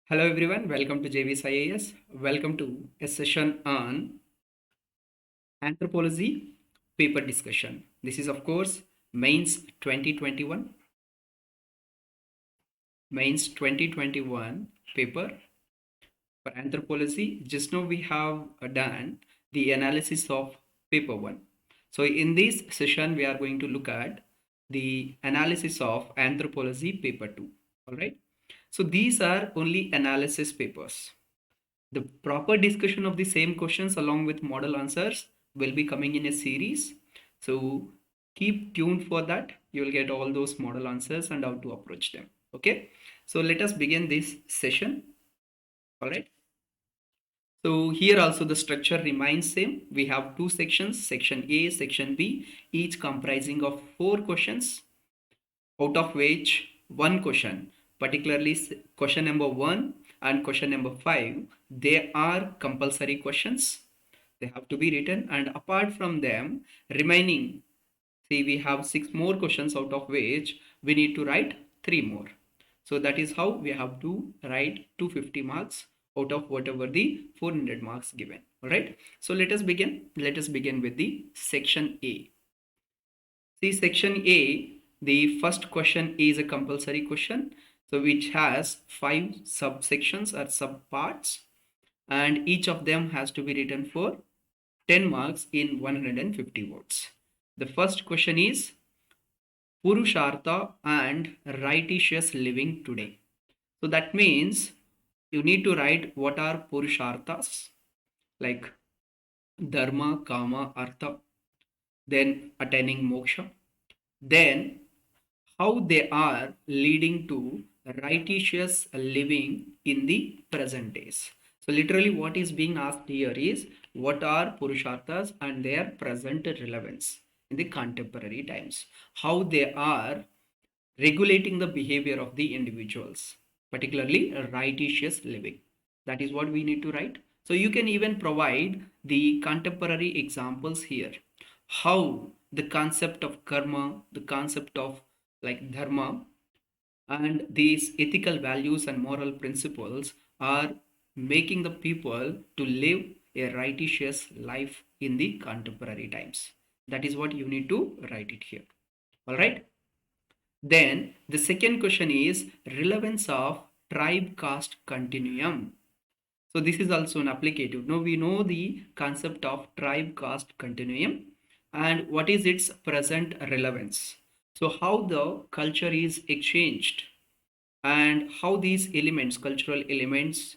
Hello everyone, welcome to JVS IAS. Welcome to a session on Anthropology paper discussion. This is of course Mains 2021. Mains 2021 paper for Anthropology. Just now we have done the analysis of paper 1. So in this session we are going to look at the analysis of Anthropology paper 2. Alright. So these are only analysis papers. The proper discussion of the same questions along with model answers will be coming in a series. So keep tuned for that. You will get all those model answers and how to approach them. Okay. So let us begin this session. All right. So here also the structure remains same. We have two sections, section A, section B, each comprising of 4 questions, out of which one question, particularly question number 1 and question number 5, they are compulsory questions. They have to be written, and apart from them, remaining, see, we have 6 more questions, out of which we need to write 3 more. So that is how we have to write 250 marks out of whatever the 400 marks given. All right. So let us begin. Let us begin with the section A. See, section A, the first question is a compulsory question, so which has 5 subsections or subparts, and each of them has to be written for 10 marks in 150 words. The first question is Purushartha and righteous living today. So that means you need to write what are Purusharthas, like Dharma, Kama, Artha, then attaining moksha, then how they are leading to righteous living in the present days. So literally what is being asked here is what are Purusharthas and their present relevance in the contemporary times. How they are regulating the behavior of the individuals, particularly righteous living. That is what we need to write. So you can even provide the contemporary examples here. How the concept of karma, the concept of like dharma, and these ethical values and moral principles are making the people to live a righteous life in the contemporary times. That is what you need to write it here. All right. Then the second question is relevance of tribe caste continuum. So this is also an applicative. Now we know the concept of tribe caste continuum and what is its present relevance. So how the culture is exchanged and how these elements, cultural elements,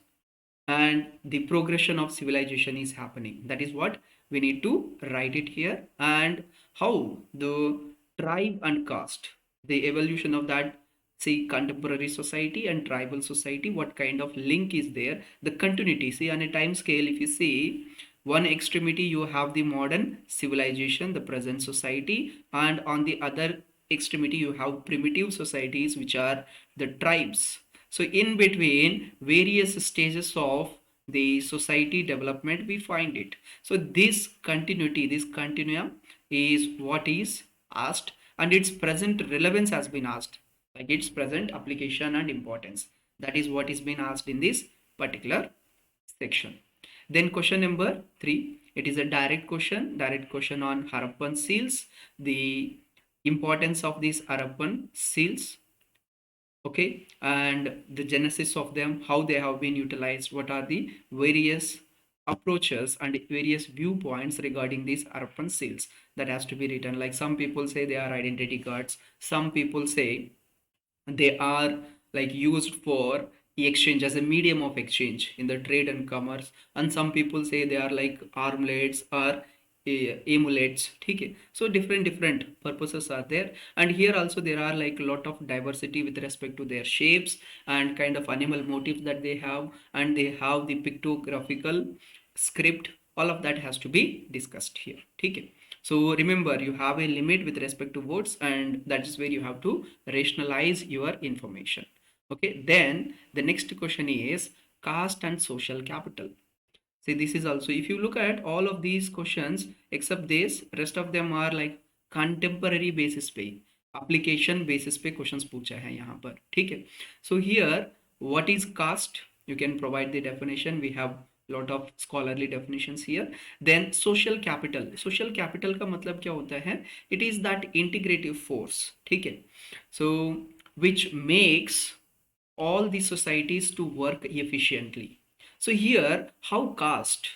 and the progression of civilization is happening. That is what we need to write it here, and how the tribe and caste, the evolution of that, see, contemporary society and tribal society, what kind of link is there, the continuity. See, on a time scale, if you see, one extremity you have the modern civilization, the present society, and on the other extremity you have primitive societies, which are the tribes. So in between various stages of the society development, we find it. So this continuity, this continuum is what is asked, and its present relevance has been asked, like its present application and importance. That is what is being asked in this particular section. Then question number 3, it is a direct question on Harappan seals, the importance of these Harappan seals, okay, and the genesis of them, how they have been utilized, what are the various approaches and various viewpoints regarding these Harappan seals. That has to be written. Like some people say they are identity cards, some people say they are like used for exchange, as a medium of exchange in the trade and commerce, and some people say they are like armlets or amulets. Okay, so different purposes are there, and here also there are like a lot of diversity with respect to their shapes and kind of animal motifs that they have, and they have the pictographical script. All of that has to be discussed here. Okay, so remember, you have a limit with respect to words, and that is where you have to rationalize your information. Okay, then the next question is caste and social capital. See, this is also, if you look at all of these questions except this, rest of them are like contemporary basis पे, application basis पे questions पूछा है यहाँ पर. ठीक है. So here, what is caste? you can provide the definition. We have lot of scholarly definitions here. Then social capital का मतलब क्या होता है? It is that integrative force, ठीक है? So which makes all the societies to work efficiently. So here how caste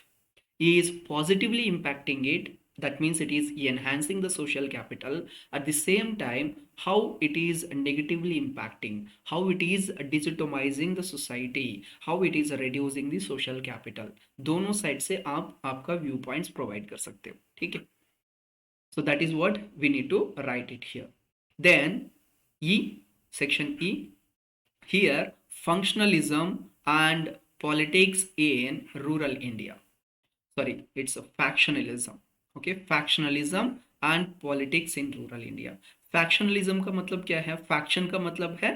is positively impacting it, that means it is enhancing the social capital. At the same time how it is negatively impacting, how it is dichotomizing the society, how it is reducing the social capital. दोनों side से आप आपका view points provide कर सकते हो, ठीक है? So that is what we need to write it here. Then E, section E, here functionalism and politics in rural India. Sorry, it's a factionalism. Okay, factionalism and politics in rural India. Factionalism का मतलब क्या है? Faction का मतलब है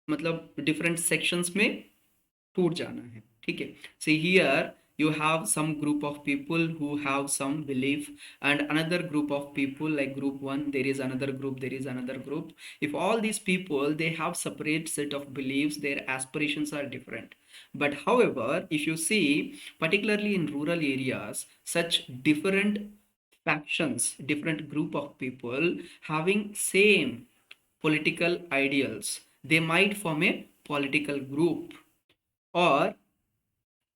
मतलब different sections में टूट जाना है, ठीक है? See here you have some group of people who have some belief and another group of people, like group 1 there is another group, there is another group. If all these people they have separate set of beliefs, their aspirations are different. But however if you see particularly in rural areas, such different factions, different group of people having same political ideals, they might form a political group, or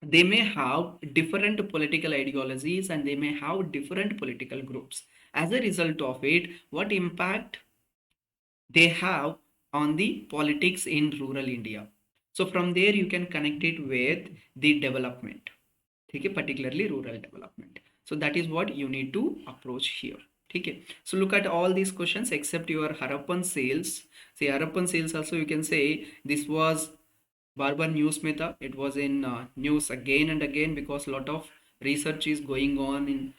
they may have different political ideologies and they may have different political groups. As a result of it, what impact they have on the politics in rural India? So from there you can connect it with the development, okay, particularly rural development. So that is what you need to approach here, okay? So look at all these questions except your Harappan Seals. See, Harappan Seals also you can say this was बार बार news में था. It was in news again and again because lot of research is going on in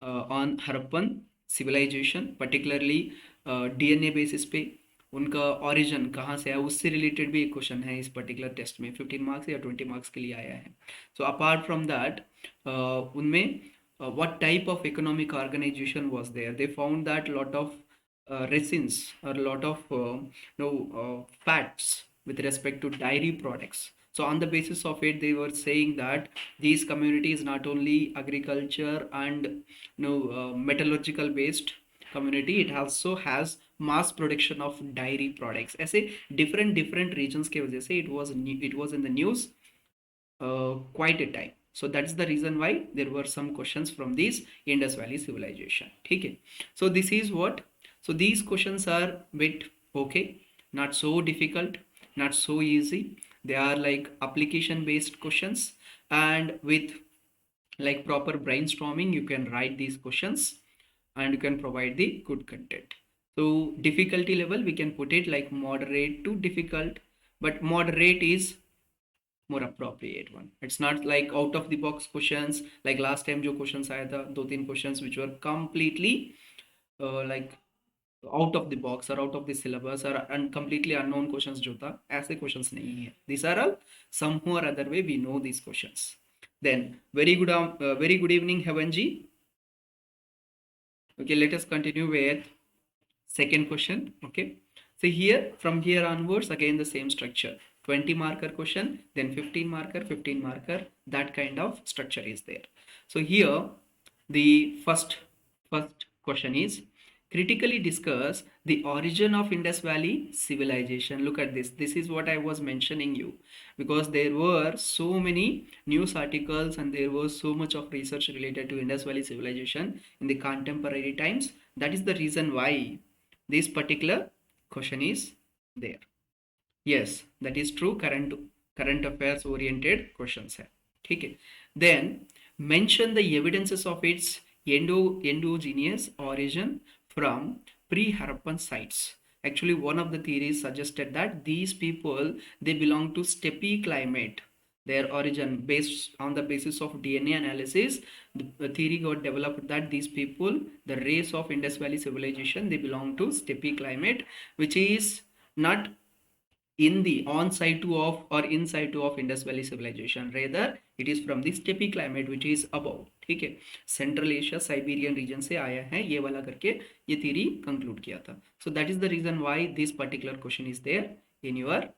on Harappan civilisation, particularly DNA basis पे उनका origin कहाँ से है उससे रिलेटेड भी एक क्वेश्चन है इस पर्टिकुलर टेस्ट में. 15 मार्क्स या 20 मार्क्स के लिए आया है. सो अपार्ट फ्रॉम दैट उनमें what type of economic organization was there, they found that lot of resins or lot of fats with respect to dairy products. So on the basis of it they were saying that these communities not only agriculture and metallurgical based community, it also has mass production of dairy products. ऐसे different different regions के वजह से it was in the news quite a time. So that's the reason why there were some questions from these Indus Valley civilization. Okay, so this is what, so these questions are bit okay, not so difficult, not so easy. They are like application based questions, and with like proper brainstorming you can write these questions and you can provide the good content. So difficulty level we can put it like moderate to difficult, but moderate is more appropriate one. It's not like out of the box questions like last time जो questions आया था 2-3 questions which were completely like out of the box or out of the syllabus or completely unknown questions जो था, ऐसे questions नहीं है. These are all somehow or other way we know these questions. Then very good evening Hevanji. Okay, let us continue with second question. Okay, so here from here onwards again the same structure, 20 marker question, then 15 marker, 15 marker, that kind of structure is there. So here the first question is critically discuss the origin of Indus Valley civilization. Look at this, this is what I was mentioning you, because there were so many news articles and there was so much of research related to Indus Valley civilization in the contemporary times. That is the reason why this particular question is there. Yes, that is true, current affairs oriented questions है, ठीक है? Then mention the evidences of its endogenous origin from pre-Harappan sites. Actually one of the theories suggested that these people they belong to steppe climate. Their origin based on the basis of DNA analysis, the theory got developed that these people, the race of Indus Valley civilization, they belong to steppe climate, which is not in the on situ of or in situ of Indus Valley civilization, rather it is from the steppe climate which is above. ठीक है, central Asia Siberian reason से आया है ये वाला करके ये theory conclude किया था. So that is the reason why this particular question is there in your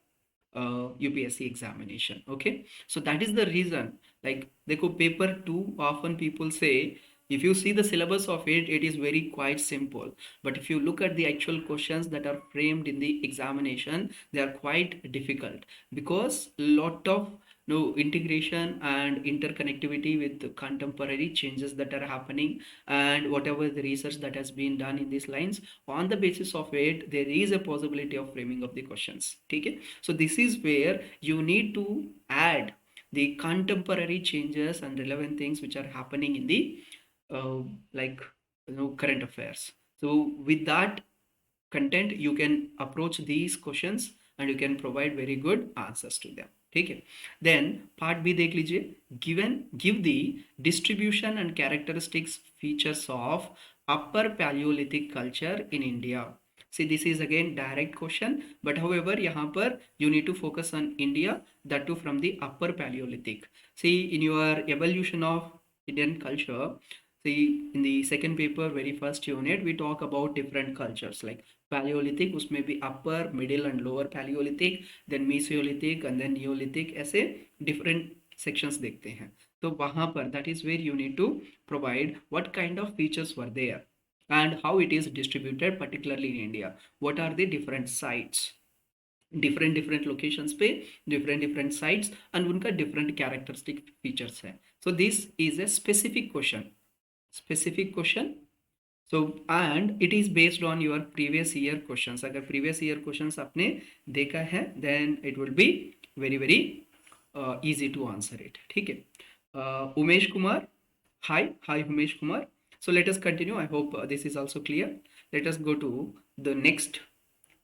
UPSC examination. Okay, so that is the reason. Like, देखो paper 2 often people say, if you see the syllabus of it, it is very quite simple. But if you look at the actual questions that are framed in the examination, they are quite difficult, because lot of no integration and interconnectivity with the contemporary changes that are happening, and whatever the research that has been done in these lines, on the basis of it there is a possibility of framing of the questions. Okay, so this is where you need to add the contemporary changes and relevant things which are happening in the uh, like current affairs. So with that content you can approach these questions and you can provide very good answers to them. ठीक है, then part B देख लीजिए, given give the distribution and characteristics features of upper Paleolithic culture in India. See, this is again direct question, but however यहाँ पर you need to focus on India, that too from the upper Paleolithic. See, in your evolution of Indian culture, see in the second paper very first unit we talk about different cultures like Paleolithic, उसमें भी upper, middle and lower Paleolithic, then Mesolithic and then Neolithic, ऐसे different sections देखते हैं. तो वहाँ पर that is where you need to provide what kind of features were there and how it is distributed particularly in India. What are the different sites, different locations पे different sites and उनका different characteristic features है. So this is a specific question. So and it is based on your previous year questions. अगर previous year questions आपने देखा है then it will be very easy to answer it. ठीक है, Umesh Kumar, hi Umesh Kumar. So let us continue. I hope this is also clear. Let us go to the next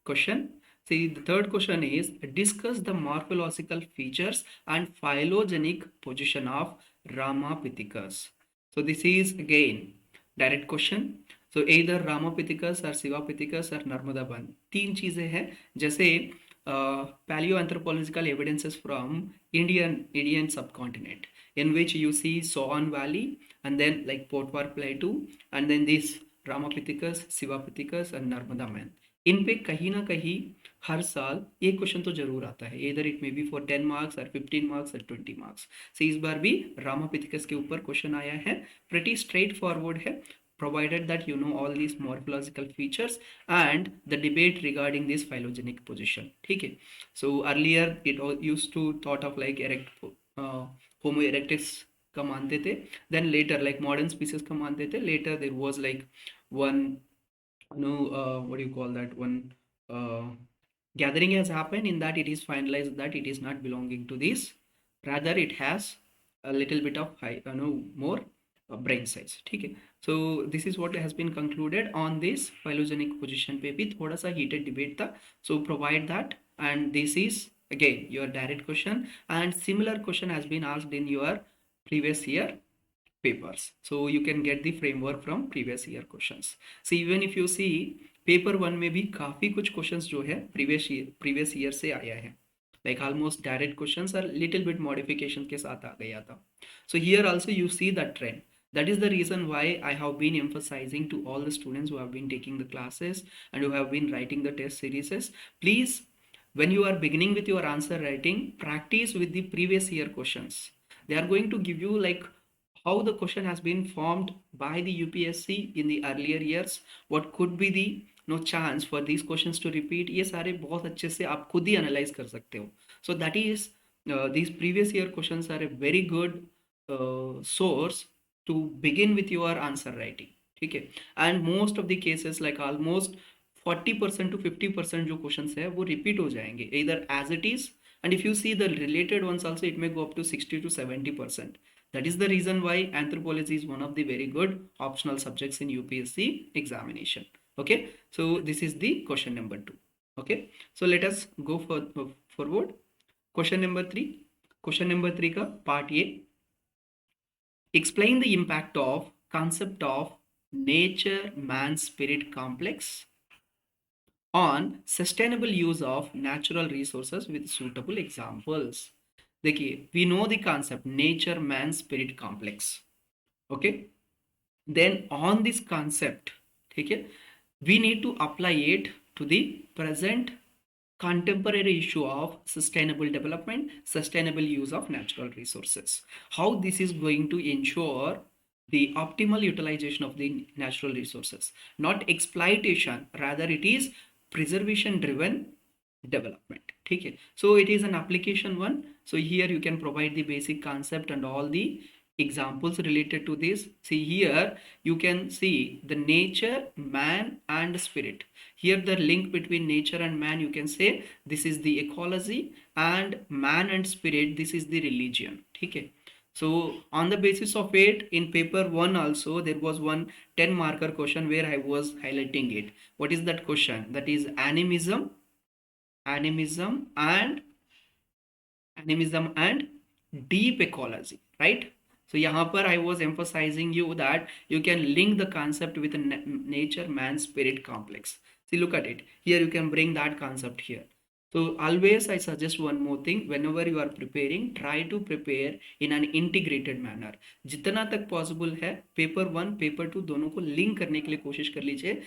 question. See, the third question is discuss the morphological features and phylogenic position of Ramapithecus. So this is again direct question. So either Ramapithecus or Sivapithecus or Narmadaban. तीन चीजें हैं, जैसे paleoanthropological evidences from Indian subcontinent, in which you see Soan Valley and then like Potwar Plateau and then this Ramapithecus, Sivapithecus and Narmada Man. इन पे कहीं ना कहीं हर साल एक क्वेश्चन तो जरूर आता है, इधर it may be for 10 marks और 15 मार्क्स और 20 मार्क्स. से इस बार भी रामापिथिकस के ऊपर क्वेश्चन आया है, प्रेटी स्ट्रेट फॉरवर्ड है, provided that you know all these morphological features and the debate regarding this phylogenic position. ठीक है, so earlier it used to thought of like Homo erectus का मानते थे, then later like modern species का मानते थे, later there was like one what do you call that one gathering has happened in that it is finalized that it is not belonging to this, rather it has a little bit of high more brain size. ठीक है, so this is what has been concluded on this phylogenic position पे भी थोड़ा सा heated debate था, so provide that. And this is again your direct question and similar question has been asked in your previous year papers, so you can get the framework from previous year questions. So even if you see paper 1 में भी काफी कुछ questions जो है previous year से आया है, like almost direct questions or little bit modification के साथ आ गया था. So here also you see that trend. That is the reason why I have been emphasizing to all the students who have been taking the classes and who have been writing the test series, please when you are beginning with your answer writing, practice with the previous year questions. They are going to give you like how the question has been formed by the UPSC in the earlier years, what could be the no chance for these questions to repeat, ये सारे बहुत अच्छे से आप खुद ही analyze कर सकते हो. So that is these previous year questions are a very good source to begin with your answer writing. ठीक है, and most of the cases like almost 40% to 50% जो questions है वो repeat हो जाएंगे either as it is, and if you see the related ones also it may go up to 60 to 70%. That is the reason why anthropology is one of the very good optional subjects in UPSC examination. Okay, so this is the question number 2. Okay, so let us go forward. Question number 3. Question number 3 का part A. Explain the impact of concept of nature man spirit complex on sustainable use of natural resources with suitable examples. देखिए, we know the concept nature man spirit complex. Okay, then on this concept, ठीक है, we need to apply it to the present contemporary issue of sustainable development, sustainable use of natural resources. How this is going to ensure the optimal utilization of the natural resources, not exploitation, rather it is preservation driven development. Okay, so it is an application one. So here you can provide the basic concept and all the examples related to this. See here you can see the nature, man and spirit. Here the link between nature and man, you can say this is the ecology, and man and spirit, this is the religion. Okay, so on the basis of it, in paper 1 also there was one 10 marker question where I was highlighting it. What is that question? That is animism and animism and deep ecology, right? So यहाँ पर I was emphasizing you that you can link the concept with the nature man spirit complex. See, look at it here, you can bring that concept here. So always I suggest one more thing, whenever you are preparing, try to prepare in an integrated manner. जितना तक possible है paper 1 paper 2 दोनों को link करने के लिए कोशिश कर लीजिए.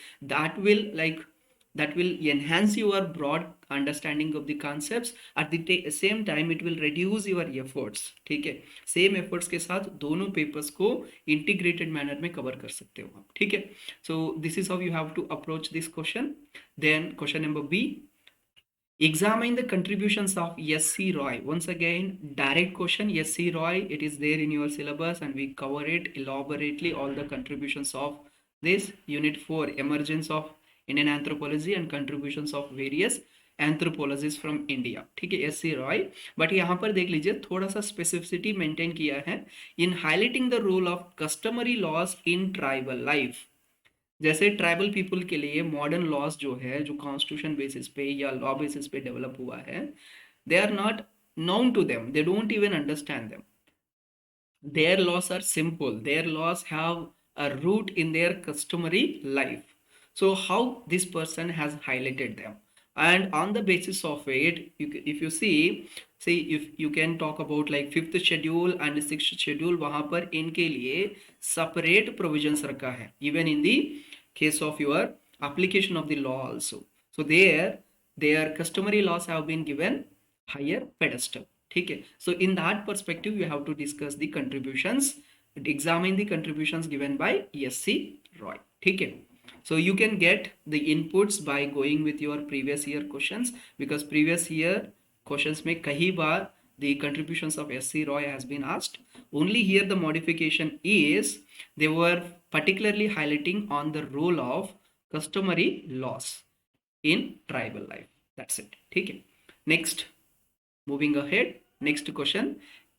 That will enhance your broad understanding of the concepts. At the same time it will reduce your efforts. ठीक है, सेम एफर्ट्स के साथ दोनों पेपर्स को इंटीग्रेटेड मैनर में कवर कर सकते हो आप. ठीक है, so this is how you have to approach this question. Then question number B, examine the contributions of S.C. Roy. Once again, direct question. S.C. Roy, it is there in your syllabus and we cover it elaborately, all the contributions of this unit 4, emergence of Indian anthropology and contributions of various anthropologist from India. ठीक है, SC. Roy. But यहाँ पर देख लीजिए थोड़ा सा specificity maintain किया है in highlighting the role of customary laws in tribal life. जैसे ट्राइबल पीपल के लिए मॉडर्न लॉज जो है, जो कॉन्स्टिट्यूशन बेसिस पे या लॉ बेसिस पे डेवलप हुआ है, they are not known to them, they don't even understand them. Their laws are simple, their laws have a root in their customary life. So how this person has highlighted them, and on the basis of it, if you see if you can talk about like fifth schedule and sixth schedule, वहां पर इनके लिए separate provisions रखा है, even in the case of your application of the law also. So there their customary laws have been given higher pedestal. ठीक है, so in that perspective you have to discuss the contributions, examine the contributions given by S.C. Roy. ठीक है, so you can get the inputs by going with your previous year questions, because previous year questions में कई बार the contributions of S.C. Roy has been asked. Only here the modification is they were particularly highlighting on the role of customary laws in tribal life. That's it. ठीक है, next, moving ahead, next question,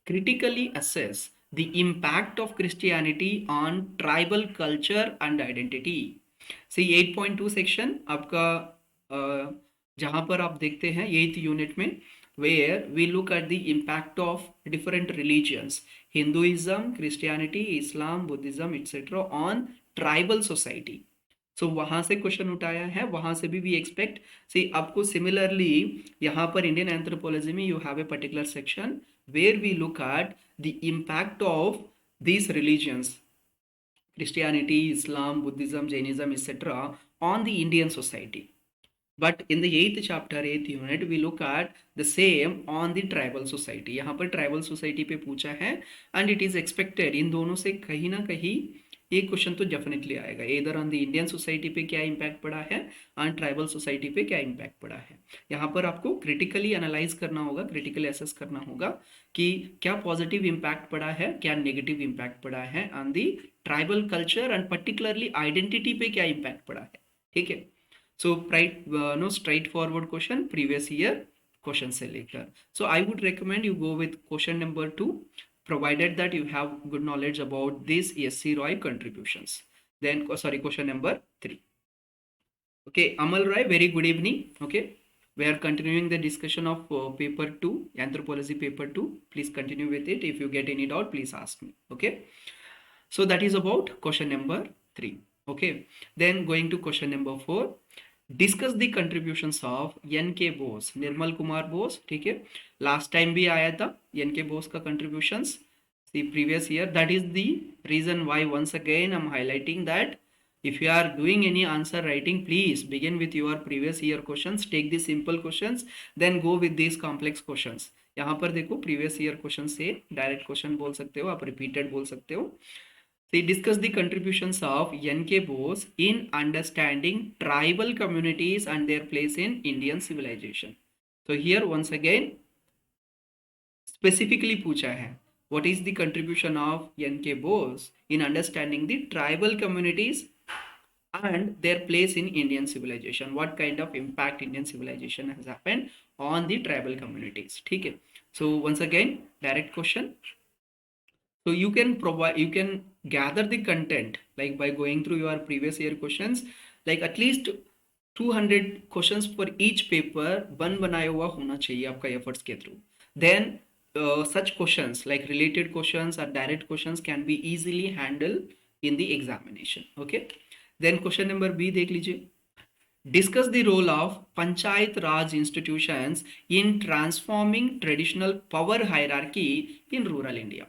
critically assess the impact of Christianity on tribal culture and identity. See 8.2 section आपका जहां पर आप देखते हैं 8th unit में, where we look at the impact of different religions, Hinduism, Christianity, Islam, Buddhism, etc. on tribal society. सो वहां से question उठाया है, वहां से भी वी एक्सपेक्ट. सी आपको सिमिलरली यहाँ पर इंडियन एंथ्रोपोलॉजी में you have a particular section where we look at the impact of these religions, Christianity, Islam, Buddhism, Jainism, etc. on the Indian society. But in the 8th chapter 8th unit we look at the same on the tribal society. यहाँ पर tribal society पे पूछा है and it is expected इन दोनों से कहीं ना कहीं एक क्वेश्चन तो डेफिनेटली आएगा, इधर ऑन द इंडियन सोसाइटी पे क्या इम्पैक्ट पड़ा है और ट्राइबल सोसाइटी पे क्या इम्पैक्ट पड़ा है. यहाँ पर आपको क्रिटिकली एनालाइज करना होगा, क्रिटिकली असेस करना होगा कि क्या पॉजिटिव इम्पैक्ट पड़ा है, क्या नेगेटिव इम्पैक्ट पड़ा है on the tribal culture and particularly identity पे क्या इम्पैक्ट पड़ा है. ठीक है, so no straightforward question previous year question से लेकर. So I would recommend you go with question number 2, provided that you have good knowledge about these S.C. Roy contributions. Then question number 3. Okay, Amal Roy, very good evening. Okay, we are continuing the discussion of paper 2, anthropology paper 2. Please continue with it. If you get any doubt, please ask me. Okay, so that is about question number 3. Okay, then going to question number 4, discuss the contributions of N K. Bose, Nirmal Kumar Bose. ठीक है, last time भी आया था N K. Bose का contributions the previous year. That is the reason why once again I am highlighting that If you are doing any answer writing, please begin with your previous year questions, take the simple questions, then go with these complex questions. यहाँ पर देखो previous year question से direct question बोल सकते हो, आप repeated बोल सकते हो. They discuss the contributions of N.K. Bose in understanding tribal communities and their place in Indian civilization. So here once again specifically पूछा है, what is the contribution of N.K. Bose in understanding the tribal communities and their place in Indian civilization? What kind of impact Indian civilization has happened on the tribal communities? ठीक है. So once again direct question. So you can provide, you can gather the content like by going through your previous year questions, like at least 200 questions for each paper one बनाया हुआ होना चाहिए आपका efforts के through. Then such questions like related questions or direct questions can be easily handled in the examination. Okay. Then question number B देख लीजिए. Discuss the role of Panchayat Raj institutions in transforming traditional power hierarchy in rural India.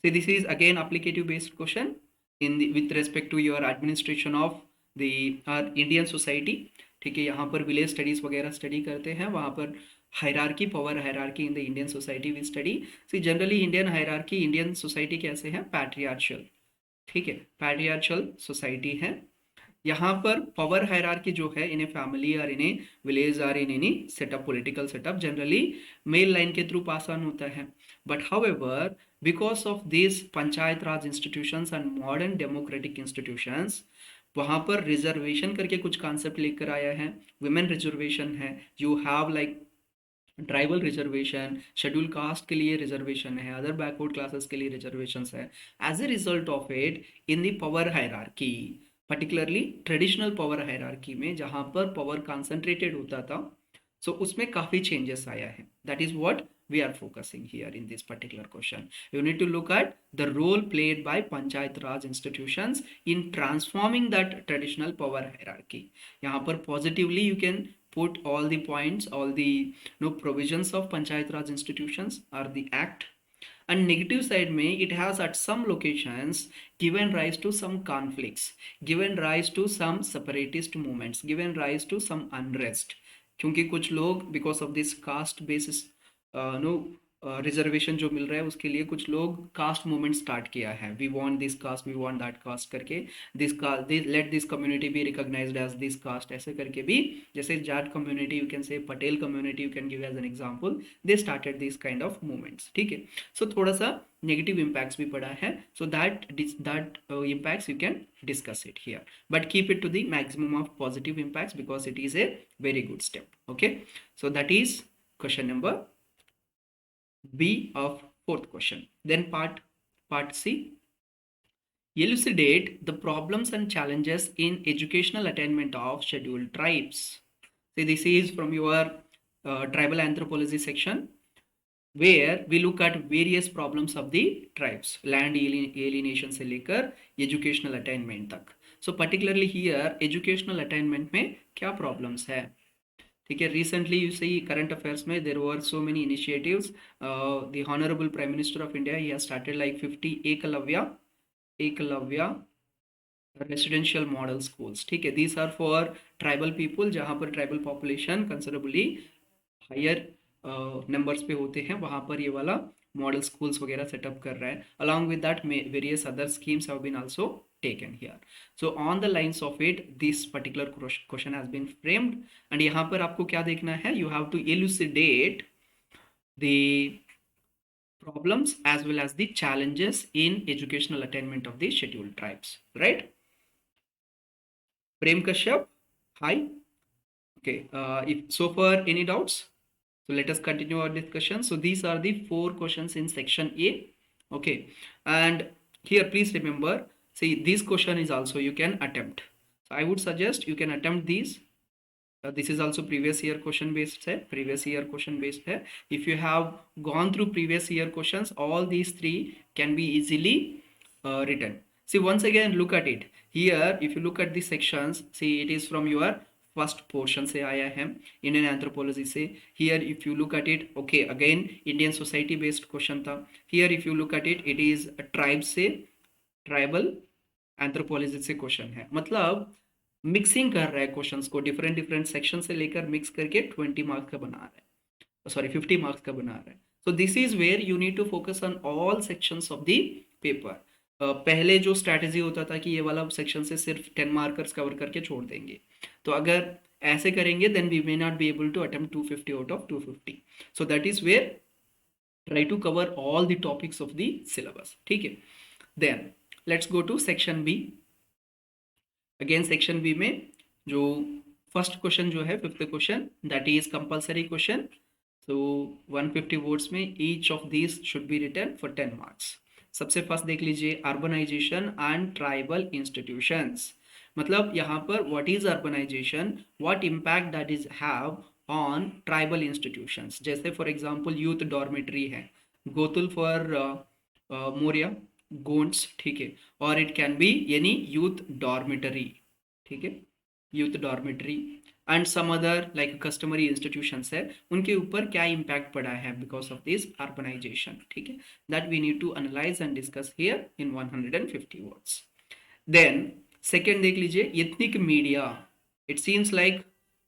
See, this is again applicative based question in the, with respect to your administration of the Indian society. ठीक है, यहाँ पर village studies वगैरह study करते हैं, वहाँ पर hierarchy, power hierarchy in the Indian society we study. See generally Indian hierarchy, Indian society कैसे है, पैट्रियार्चल. ठीक है, पैट्रियार्चल सोसाइटी है. यहाँ पर पावर हायरार्की जो है इन ए फैमिली और इन ए विलेज और in any setup, political setup generally male line के थ्रू पास ऑन होता है. But however because of these panchayat raj institutions and modern democratic institutions, वहाँ पर रिजर्वेशन करके कुछ कॉन्सेप्ट लेकर आया है. वुमेन रिजर्वेशन है, you have like tribal reservation, schedule caste के लिए रिजर्वेशन है, अदर बैकवर्ड क्लासेस के लिए रिजर्वेशन है. As a result of it in the power hierarchy, particularly traditional power hierarchy में जहाँ पर पावर कॉन्सेंट्रेटेड होता था, सो उसमें काफ़ी चेंजेस आया है. That is what we are focusing here in this particular question. You need to look at the role played by Panchayat Raj institutions in transforming that traditional power hierarchy. यहाँ पर positively you can put all the points, all the provisions of Panchayat Raj institutions or the act. And negative side में it has at some locations given rise to some conflicts, given rise to some separatist movements, given rise to some unrest. क्योंकि कुछ लोग because of this caste basis reservation जो मिल रहा है उसके लिए कुछ लोग कास्ट मूवमेंट स्टार्ट किया है. We want this caste, we want that caste करके, this caste, let this community be recognised as this caste, ऐसे करके भी. जैसे Jat community, you can say Patel community, you can give as an example, they started this kind of movements. ठीक है, सो थोड़ा सा negative impacts भी पड़ा है. So that impacts you can discuss it here, but keep it to the maximum of positive impacts because it is a very good step. Okay, so that is question number B of fourth question. Then part C, elucidate the problems and challenges in educational attainment of scheduled tribes. See, this is from your tribal anthropology section, where we look at various problems of the tribes, land alienation से लेकर educational attainment तक. So particularly here educational attainment में क्या problems है. ठीक है, recently you see current affairs में there were so many initiatives. The honourable prime minister of India he has started like 50 Eklavya residential model schools. ठीक है, these are for tribal people, जहाँ पर tribal population considerably higher numbers पे होते हैं, वहाँ पर ये वाला मॉडल स्कूल्स वगैरह सेटअप कर रहा है. Along with that various other schemes have been also taken here. So on the lines of it, this particular question has been framed, and यहाँ पर आपको क्या देखना है, you have to elucidate the problems as well as the challenges in educational attainment of the scheduled tribes, right? Prem Kashyap, hi. Okay, if so far any doubts, so let us continue our discussion. So these are the 4 questions in section A. Okay, and here please remember, see, this question is also you can attempt. So I would suggest you can attempt these. This is also previous year question based है, previous year question based है. If you have gone through previous year questions, all these 3 can be easily written. See, once again look at it. Here if you look at the sections, see it is from your first portion से आया है, Indian anthropology से. Here if you look at it, okay, again Indian society based question था. Here if you look at it, it is a tribe से, tribal anthropology से question है, मतलब mixing कर रहा है क्वेश्चंस को, डिफरेंट डिफरेंट सेक्शन से लेकर मिक्स करके 20 मार्क्स का बना रहा है, सॉरी 50 मार्क्स का बना रहा है। So this is where you need to focus on all sections of the paper. पहले जो स्ट्रैटेजी होता था कि ये वाला सेक्शन से सिर्फ 10 मार्कर्स कवर करके छोड़ देंगे, तो अगर ऐसे करेंगे then we may not be able to attempt 250 out of 250। So that is where try to cover all the topics of the syllabus, ठीक है। then let's go to section B। Again section B में जो first question जो है, fifth question, that is compulsory question. So 150 words में each of this should be written for 10 marks. सबसे first देख लीजिए, अर्बनाइजेशन एंड ट्राइबल इंस्टीट्यूशंस। मतलब यहाँ पर what is urbanization, what impact that is have on tribal institutions. जैसे for example youth dormitory है, ghotul for Muria, Gonds, ठीक है, और इट कैन बी यानी यूथ डॉर्मेटरी, ठीक है, youth dormitory and some other like customary institutions है, उनके ऊपर क्या इम्पैक्ट पड़ा है बिकॉज ऑफ दिस अर्बनाइजेशन, ठीक है। That we need to analyse and discuss here in 150 words. Then second देख लीजिए, ethnic media. It seems like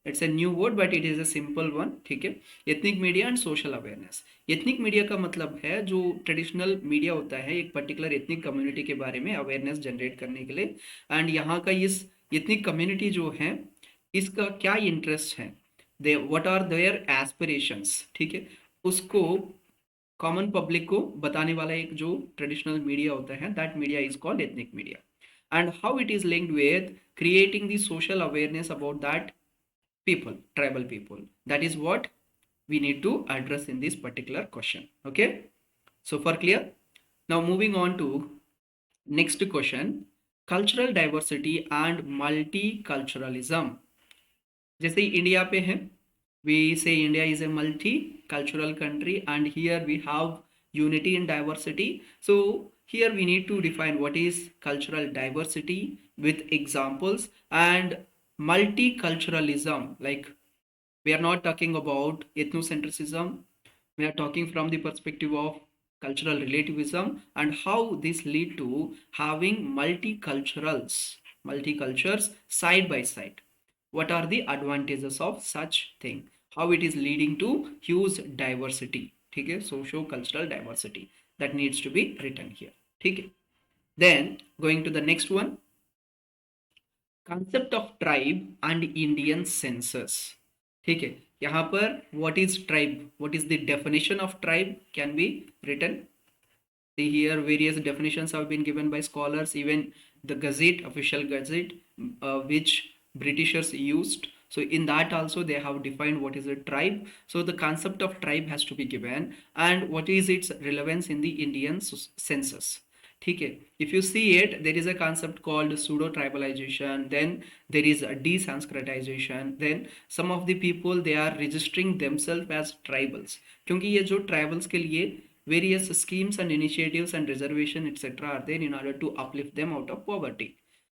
it's a new word but it is a simple one, ठीक है। Ethnic media and social awareness. Ethnic media का मतलब है जो traditional media होता है एक पर्टिकुलर एथनिक कम्युनिटी के बारे में अवेयरनेस जनरेट करने के लिए, एंड यहाँ का इस एथनिक कम्युनिटी जो है इसका क्या इंटरेस्ट है, दे व्हाट आर देयर एस्पिरेशंस, ठीक है, उसको कॉमन पब्लिक को बताने वाला एक जो ट्रेडिशनल मीडिया होता है, that media is called ethnic media. And how it is linked with creating the social awareness about that people, tribal people. That is what we need to address in this particular question. Okay, so for clear, now moving on to next question, cultural diversity and multiculturalism। जैसे India पे है, we say India is a multicultural country and here we have unity in diversity। So here we need to define what is cultural diversity with examples, and multiculturalism, like we are not talking about ethnocentrism, we are talking from the perspective of cultural relativism and how this lead to having multicultures side by side. What are the advantages of such thing, how it is leading to huge diversity, ठीक है, socio cultural diversity, that needs to be written here, ठीक है। then going to the next one, concept of tribe and Indian census, ठीक है। यहाँ पर what is tribe, what is the definition of tribe can be written। See here various definitions have been given by scholars, even the gazette, official gazette, which Britishers used, so in that also they have defined what is a tribe। So the concept of tribe has to be given and what is its relevance in the Indian census, ठीक है। if you see it, there is a concept called pseudo tribalization, then there is a desanskritization, then some of the people they are registering themselves as tribals, क्योंकि ये जो tribals के लिए various schemes and initiatives and reservation etc are there in order to uplift them out of poverty।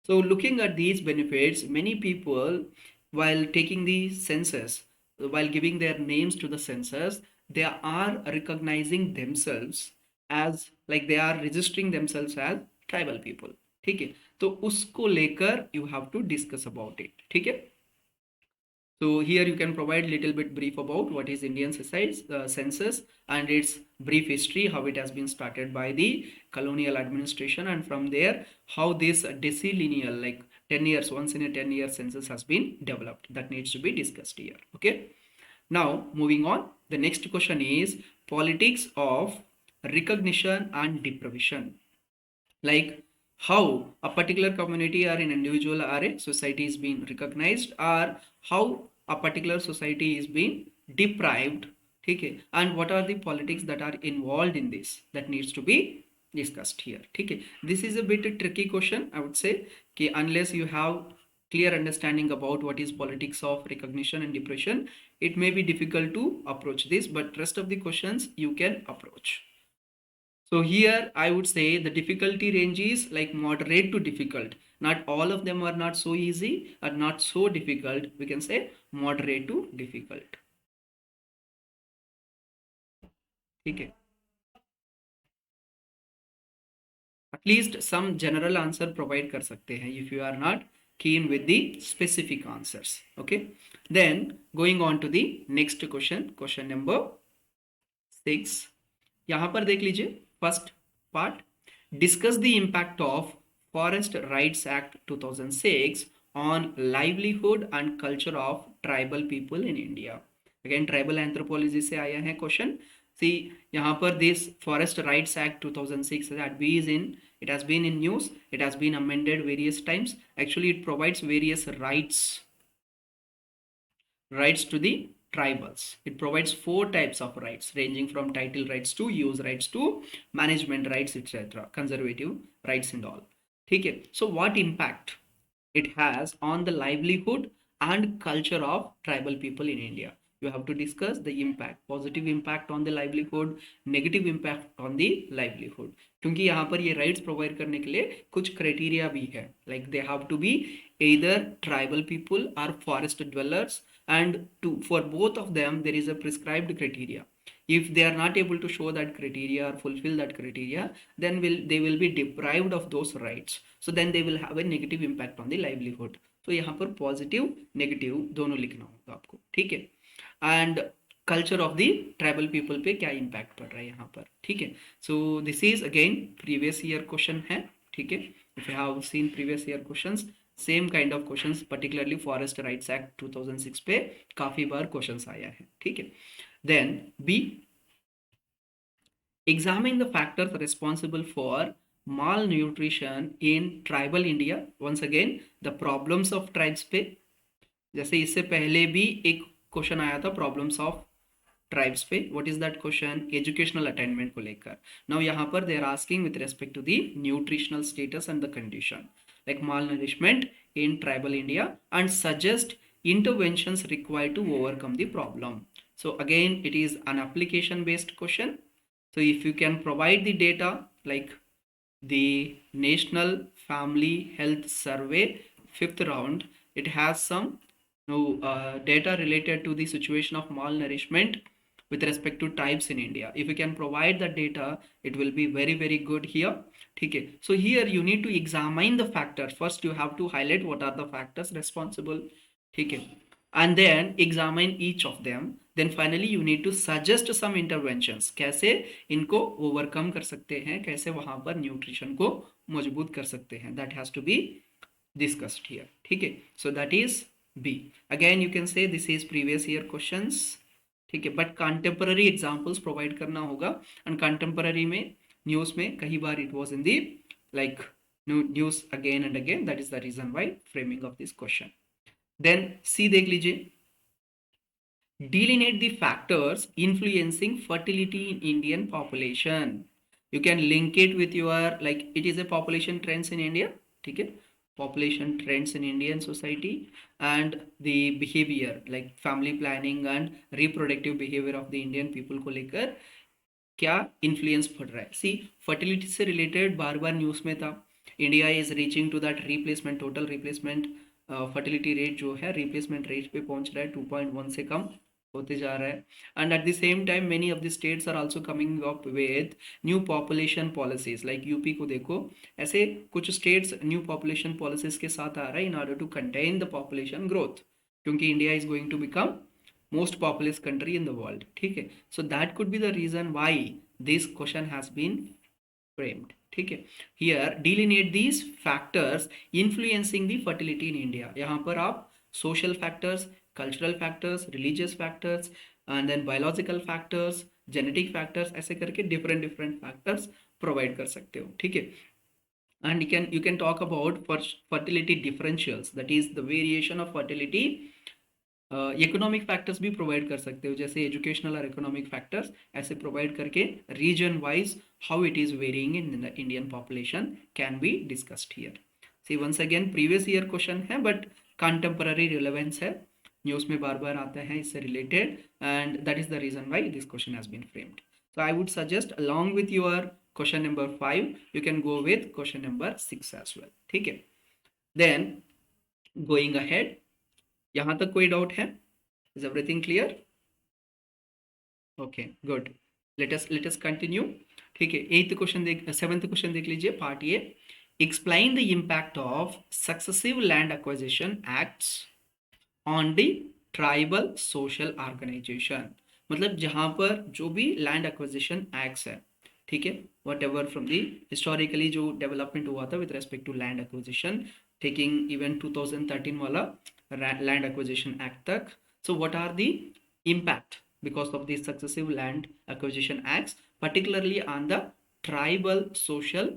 so looking at these benefits, many people while taking the census, while giving their names to the census, they are recognizing themselves as like they are registering themselves as tribal people, ठीक है। तो उसको लेकर you have to discuss about it, ठीक है। so here you can provide little bit brief about what is Indian census and its brief history, how it has been started by the colonial administration, and from there how this decilineal like 10 years, once in a 10-year census has been developed, that needs to be discussed here, okay। now moving on, the next question is politics of recognition and deprivation, like how a particular community or an individual or a society is being recognized, or how a particular society is being deprived, ठीक है, and what are the politics that are involved in this, that needs to be discussed here, ठीक है। this is a bit a tricky question, I would say, कि unless you have clear understanding about what is politics of recognition and deprivation, it may be difficult to approach this, but rest of the questions you can approach। so here I would say the difficulty range is like moderate to difficult. Not all of them are not so easy or not so difficult. We can say moderate to difficult. ठीक है। At least some general answer provide कर सकते हैं if you are not keen with the specific answers. Okay, then going on to the next question, question number 6. यहां पर देख लीजिए first part, discuss the impact of forest rights act 2006 on livelihood and culture of tribal people in India. Again tribal anthropology से आया है question. सी यहाँ पर this forest rights act 2006 that is in, it has been in news, it has been amended various times. Actually it provides various rights to the tribals. It provides 4 types of rights ranging from title rights to use rights to management rights, etc., conservative rights and all. ठीक है. So what impact it has on the livelihood and culture of tribal people in India? You have to discuss the impact, positive impact on the livelihood, negative impact on the livelihood. क्योंकि यहाँ पर ये rights provide करने के लिए कुछ criteria भी है, like they have to be either tribal people or forest dwellers, and for both of them there is a prescribed criteria. If they are not able to show that criteria or fulfill that criteria, then they will be deprived of those rights. So then they will have a negative impact on the livelihood. So यहाँ पर positive negative दोनों लिखना होगा आपको. ठीक है. And culture of the tribal people पे क्या इम्पैक्ट पड़ रहा है यहाँ पर. ठीक है. So this is again previous year question है. ठीक है. If you have seen previous year questions, same kind of questions, particularly forest rights act 2006 पे काफी बार क्वेश्चंस आया है. ठीक है. Then B, examine the factors responsible for malnutrition in tribal India. Once again the problems of tribes पे, जैसे इससे पहले भी एक क्वेश्चन आया था प्रॉब्लम्स ऑफ ट्राइब्स पे. What is that question? Educational attainment को लेकर. नाउ यहाँ पर they are asking with respect to the nutritional status and the condition like malnourishment in tribal India and suggest interventions required to overcome the problem. So again it is an application based question. So if you can provide the data like the National Family Health Survey 5th round, it has some data related to the situation of malnourishment with respect to tribes in India. If you can provide the data, it will be very very good here. Okay, so here you need to examine the factors. First you have to highlight what are the factors responsible. Okay, and then examine each of them. Then finally you need to suggest some interventions. कैसे इनको overcome कर सकते हैं, कैसे वहां पर nutrition को मजबूत कर सकते हैं, that has to be discussed here. ठीक है. So that is B. Again you can say this is previous year questions. ठीक है. बट कंटेम्पररी एग्जाम्पल्स प्रोवाइड करना होगा. एंड कंटेम्पररी में न्यूज में कई बार it was in the like news again and again. That is the reason why framing of this question. Then see देख लीजिए, delineate the factors influencing fertility in Indian population. You can link it with your like it is a population trends in India. ठीक है. Population trends in Indian society and the behavior like family planning and reproductive behavior of the Indian people को लेकर क्या influence पड़ रहा है. See fertility से related बार बार न्यूज़ में था. India is reaching to that replacement, total replacement fertility rate जो है रिप्लेसमेंट रेट पे पहुंच रहा है, 2.1 से कम होते जा रहा है. And at the same time many of the states are also coming up with new population policies. Like UP को देखो, ऐसे कुछ स्टेट्स न्यू पॉपुलेशन पॉलिसीज के साथ आ रहा है in order to contain the population growth, क्योंकि India is going to become most populous country in the world. ठीक है. So that could be the reason why this question has been framed. ठीक है. Here delineate these factors influencing the fertility in India. यहाँ पर आप social factors, cultural factors, religious factors and then biological factors, genetic factors, ऐसे करके different different factors provide कर सकते हो. ठीक है. and you can talk about fertility differentials, that is the variation of fertility. Economic factors भी provide कर सकते हो, जैसे एजुकेशनल और इकोनॉमिक फैक्टर्स ऐसे प्रोवाइड करके reason wise how it is varying in the Indian population can be discussed here. See once again previous year question है but contemporary relevance है, न्यूज़ में बार बार आता है इससे related, and that is the reason why this question has been framed. So I would suggest along with your question number 5 you can go with question number 6 as well. ठीक है. Then going ahead, यहां तक कोई doubt है? Is everything clear? Okay good. Let us continue. ठीक है। 7th question देख लीजिए, part A, explain the impact of successive land acquisition acts on the tribal social organisation. मतलब जहां पर जो भी लैंड एक्विजिशन एक्ट्स है, ठीक है, whatever from the historically जो डेवलपमेंट हुआ था with respect to land acquisition, taking even 2013 वाला लैंड एक्विजिशन एक्ट तक, so what are the impact because of these successive land acquisition acts, particularly on the tribal social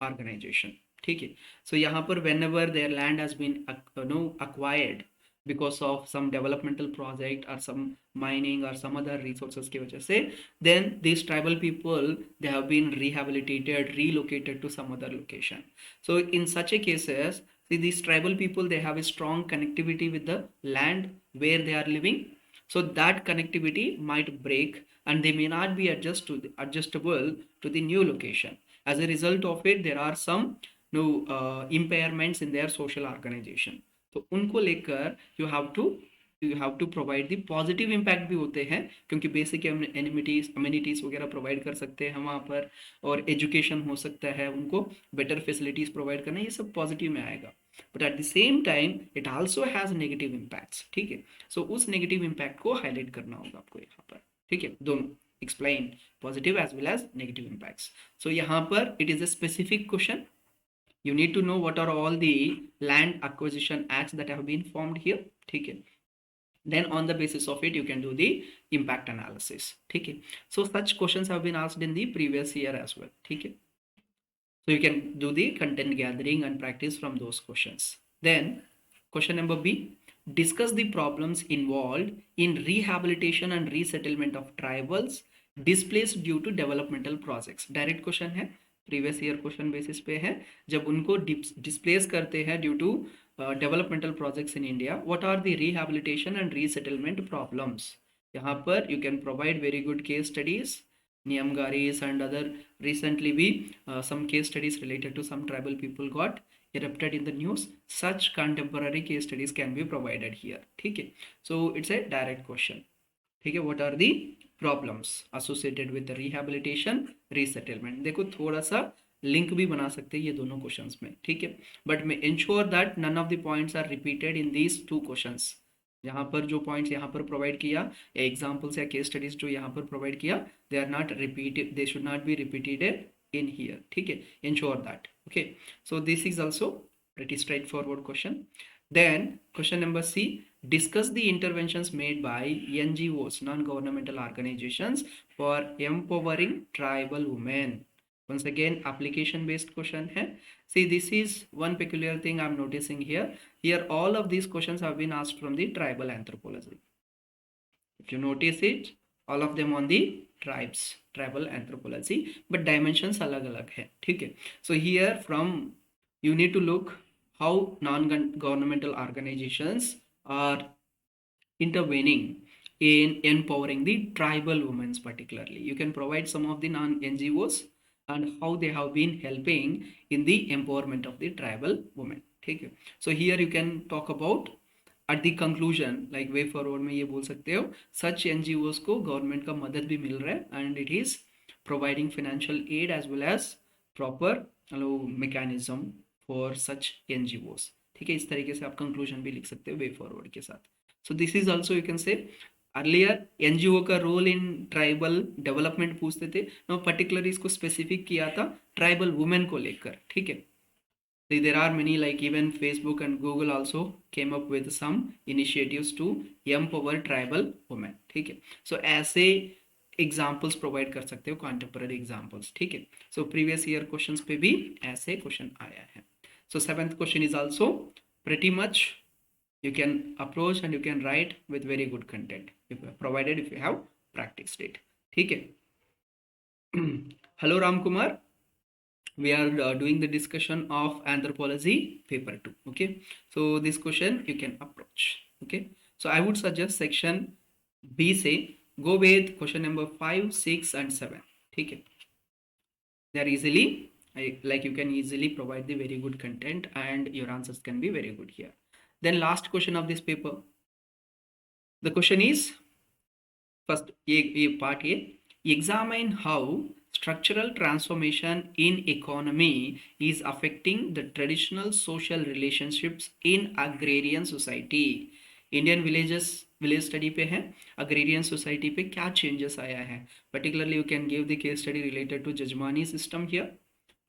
organization, ठीक है। so यहाँ पर whenever their land has been acquired because of some developmental project or some mining or some other resources की वजह से, then these tribal people, they have been rehabilitated, relocated to some other location. So in such a cases, see, these tribal people, they have a strong connectivity with the land where they are living, so that connectivity might break and they may not be adjustable to the new location. As a result of it, there are some impairments in their social organization. तो उनको लेकर you have to provide the positive impact भी होते हैं, क्योंकि basic amenities वगैरह provide कर सकते हैं हम वहाँ पर, और एजुकेशन हो सकता है, उनको बेटर फैसिलिटीज प्रोवाइड करना, ये सब पॉजिटिव में आएगा। But at the same time it also has negative impacts, ठीक है। सो उस नेगेटिव इम्पैक्ट को हाईलाइट करना होगा आपको यहाँ पर, ठीक है, दोनों explain positive as well as negative impacts. So यहाँ पर it is a specific question, you need to know what are all the land acquisition acts that have been formed here, ठीक है। then on the basis of it you can do the impact analysis, ठीक है। so such questions have been asked in the previous year as well, ठीक है। so you can do the content gathering and practice from those questions. Then question number B, discuss the problems involved in rehabilitation and resettlement of tribals displaced due to developmental projects. Direct question है, previous year question basis पे है, जब उनको displace करते हैं due to developmental projects in India, what are the rehabilitation and resettlement problems. यहाँ पर you can provide very good case studies, Niamgaris and other recently we some case studies related to some tribal people got erupted in the news. Such contemporary case studies can be provided here, ठीक है। so it's a direct question, ठीक है। what are the problems associated with the rehabilitation resettlement, देखो थोड़ा सा link भी बना सकते हैं ये दोनों क्वेश्चंस में, ठीक है। But may ensure that none of the points are repeated in these two questions. यहाँ पर जो पॉइंट्स यहाँ पर प्रोवाइड किया या एग्जाम्पल्स या केस स्टडीज जो यहाँ पर प्रोवाइड किया, they are not repeated, they should not be repeated in here, ठीक है। ensure that, okay, so this is also pretty straightforward question. Then question number C, discuss the interventions made by NGOs, non-governmental organizations, for empowering tribal women. Once again application based question hai. See, this is one peculiar thing I'm noticing here. Here all of these questions have been asked from the tribal anthropology. If you notice it, all of them on the tribal anthropology, but dimensions alag alag hai, theek hai। so here from you need to look how non-governmental organizations are intervening in empowering the tribal women particularly. You can provide some of the non-NGOs and how they have been helping in the empowerment of the tribal women, ठीक है। so here you can talk about at the conclusion, like way forward में ये बोल सकते हो, such NGOs को government का मदद भी मिल रहा है and it is providing financial aid as well as proper mechanism for such NGOs, ठीक है। इस तरीके से आप कंक्लूजन भी लिख सकते हो वे फॉरवर्ड के साथ। सो this is also you can से अर्लियर एनजीओ का रोल इन ट्राइबल डेवलपमेंट पूछते थे, नो पर्टिकुलर इसको स्पेसिफिक किया था ट्राइबल वुमेन को लेकर, ठीक है। there are many, like even Facebook and Google also came up with some initiatives to empower tribal women, ठीक है। so ऐसे एग्जाम्पल्स प्रोवाइड कर सकते हो, कॉन्टेम्पररी एग्जाम्पल्स, ठीक है। सो प्रीवियस ईयर क्वेश्चंस पे भी ऐसे क्वेश्चन आया है। सो 7th question is also pretty much you can approach and you can write with very good content provided if you have practiced it, ठीक है। hello Ram Kumar, we are doing the discussion of anthropology paper 2, okay। so this question you can approach, okay। so I would suggest section B से go with question number 5, 6 and 7, ठीक है। they are easily like you can easily provide the very good content and your answers can be very good here. Then last question of this paper, the question is first ये part A, examine how structural transformation in economy is affecting the traditional social relationships in agrarian society. Indian village study पे है, agrarian society पे क्या changes आया है. Particularly you can give the case study related to jajmani system here,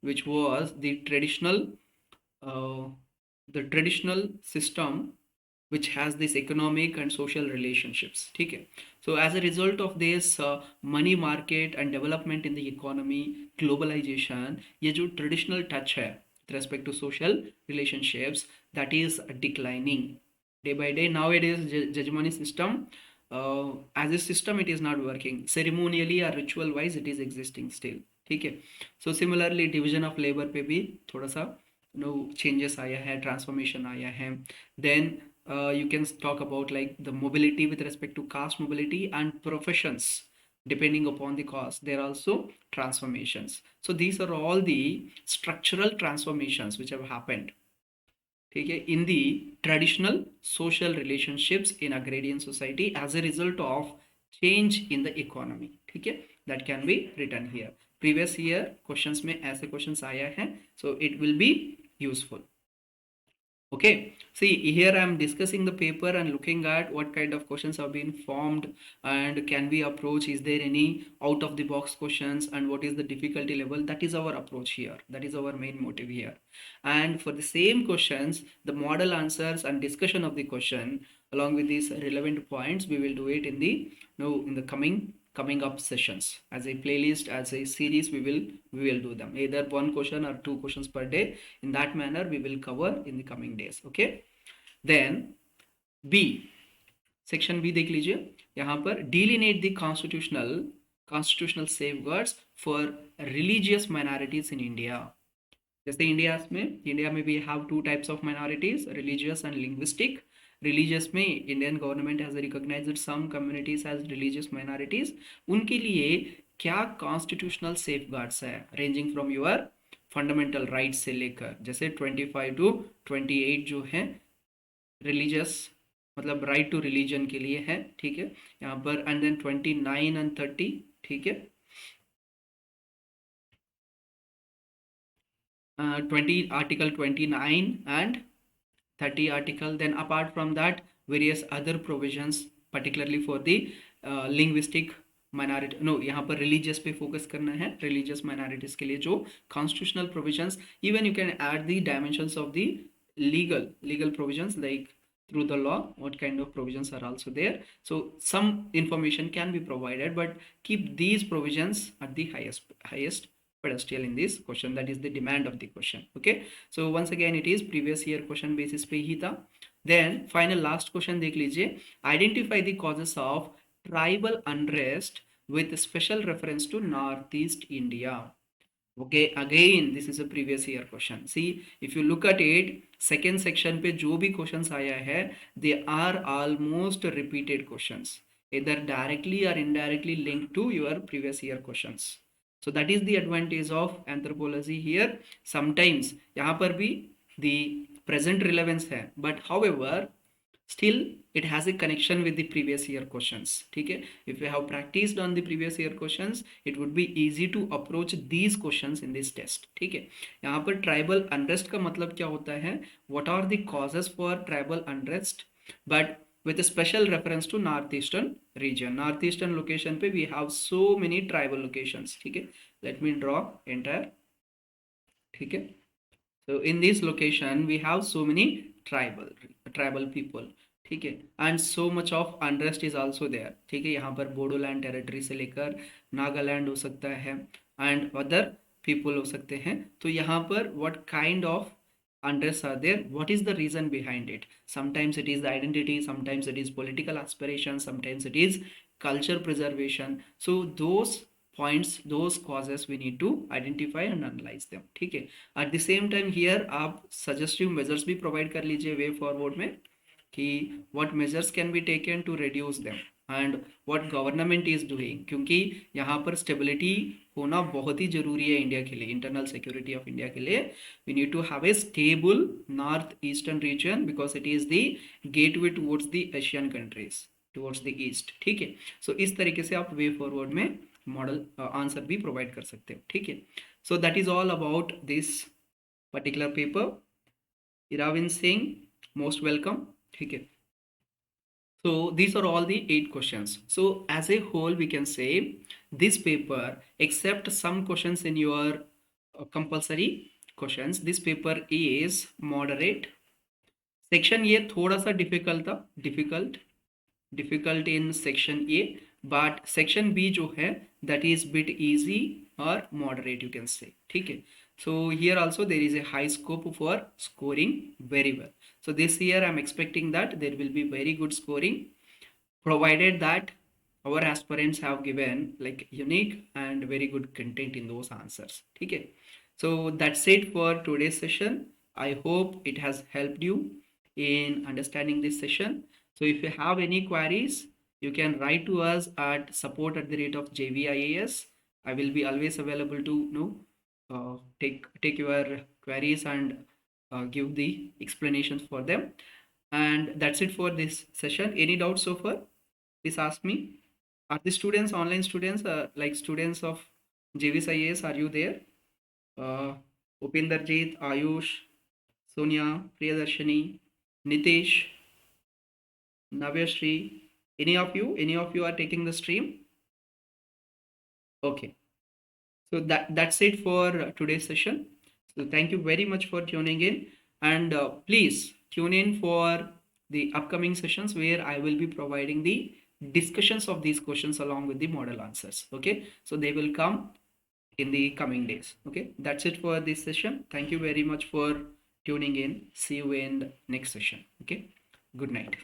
which was uh, the traditional system which has this economic and social relationships. ठीक है. So as a result of this money market and development in the economy, globalization, ये जो traditional touch है with respect to social relationships, that is declining day by day. Nowadays hegemony system, as a system it is not working. Ceremonially or ritual wise it is existing still. ठीक है. So similarly division of labor पे भी थोड़ा सा changes आया है, transformation आया है. Then you can talk about like the mobility with respect to caste mobility and professions depending upon the caste, there are also transformations. So these are all the structural transformations which have happened, okay, in the traditional social relationships in agrarian society as a result of change in the economy. Okay, that can be written here. Previous year questions में ऐसे questions आया है, so it will be useful. Okay, see here I am discussing the paper and looking at what kind of questions have been formed and can we approach, is there any out of the box questions and what is the difficulty level. That is our approach here, that is our main motive here. And for the same questions, the model answers and discussion of the question along with these relevant points, we will do it in the in the coming up sessions as a playlist, as a series. We will do them, either one question or two questions per day. In that manner we will cover in the coming days. Okay, then B, section B देख लीजिए. यहाँ पर delineate the constitutional safeguards for religious minorities in India. जैसे India में we have two types of minorities, religious and linguistic. Religious में Indian government has recognized some communities as religious minorities. उनके लिए क्या कॉन्स्टिट्यूशनल सेफगार्ड्स है, ranging from your fundamental rights से लेकर, जैसे 25 to 28 जो है रिलीजियस मतलब राइट टू रिलीजन के लिए है. ठीक है, यहाँ पर. And then 29 and 30. ठीक है, 20 article 29 and 30 article. Then apart from that various other provisions particularly for the linguistic minority. No, यहाँ पर religious पे focus करना है. religious minorities के लिए जो constitutional provisions, even you can add the dimensions of the legal provisions like through the law, what kind of provisions are also there. So some information can be provided, but keep these provisions at the highest pedestal in this question. That is the demand of the question. Okay, so once again it is previous year question basis पे ही था. Then final last question देख लीजिए. Identify the causes of tribal unrest with special reference to northeast India. Okay, again this is a previous year question. See, if you look at it, second section पे जो भी questions आया है, they are almost repeated questions, either directly or indirectly linked to your previous year questions. So that is the advantage of anthropology here. Sometimes यहाँ पर भी the present relevance है, but however still it has a connection with the previous year questions. ठीक है, if you have practiced on the previous year questions, it would be easy to approach these questions in this test. ठीक है, यहाँ पर tribal unrest का मतलब क्या होता है, what are the causes for tribal unrest, but with a special reference to northeastern region. northeastern location पे we have so many tribal locations. ठीक है, let me draw entire. ठीक है, so in this location we have so many tribal people. ठीक है, and so much of unrest is also there. ठीक है, यहाँ पर बोडोलैंड टेरिटरी से लेकर नागालैंड हो सकता है एंड अदर पीपल हो सकते हैं. तो यहाँ पर what kind of unrest are there, what is the reason behind it? Sometimes it is the identity, sometimes it is political aspiration, sometimes it is culture preservation. So those points, those causes we need to identify and analyze them. ठीक है, at the same time here आप suggestive measures भी provide कर लीजिए way forward में कि what measures can be taken to reduce them and what government is doing, क्योंकि यहाँ पर स्टेबिलिटी होना बहुत ही जरूरी है इंडिया के लिए, इंटरनल सिक्योरिटी ऑफ इंडिया के लिए. We need to have a stable north eastern region because it is the gateway towards the Asian countries, towards the east. ठीक है, सो इस तरीके से आप वे फॉरवर्ड में मॉडल आंसर भी प्रोवाइड कर सकते हो, ठीक है। So that is all about this particular paper. Iravin Singh, most welcome, ठीक है। So these are all the 8 questions. So as a whole, we can say this paper, except some questions in your compulsory questions, this paper is moderate. Section ये थोड़ा सा difficult था, difficult in section A, but section B जो है that is bit easy or moderate you can say, ठीक है। So here also there is a high scope for scoring very well. So this year I'm expecting that there will be very good scoring, provided that our aspirants have given like unique and very good content in those answers, okay। So that's it for today's session. I hope it has helped you in understanding this session. So if you have any queries, you can write to us at support@jvias. I will be always available to take your queries and give the explanations for them. And that's it for this session. Any doubts so far? Please ask me. Are the students online students, like students of JVS IAS? Are you there? Upinderjeet, Ayush, Sonia, Priyadarshini, Nitish, Navyashri. Any of you? Any of you are taking the stream? Okay. So that's it for today's session. So thank you very much for tuning in, and please tune in for the upcoming sessions where I will be providing the discussions of these questions along with the model answers. Okay, so they will come in the coming days. Okay, that's it for this session. Thank you very much for tuning in. See you in the next session. Okay, good night.